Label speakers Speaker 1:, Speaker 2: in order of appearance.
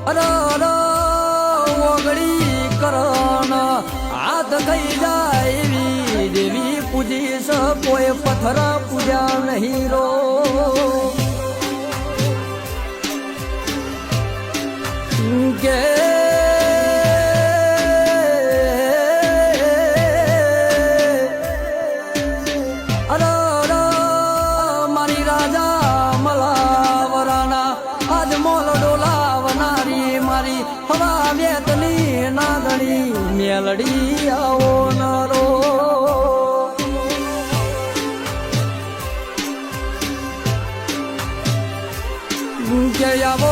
Speaker 1: અર ઓગળી કરણ હાથ થઈ જાય એવી દેવી પૂજીશ કોઈ પથ્થર પૂજા નહીં રો કે મારી રાજા મલાવરાના આજ મોલ ડોલાવનારી મારી હવા વેતની નાગણી મેલડી આવો નરો કે આવો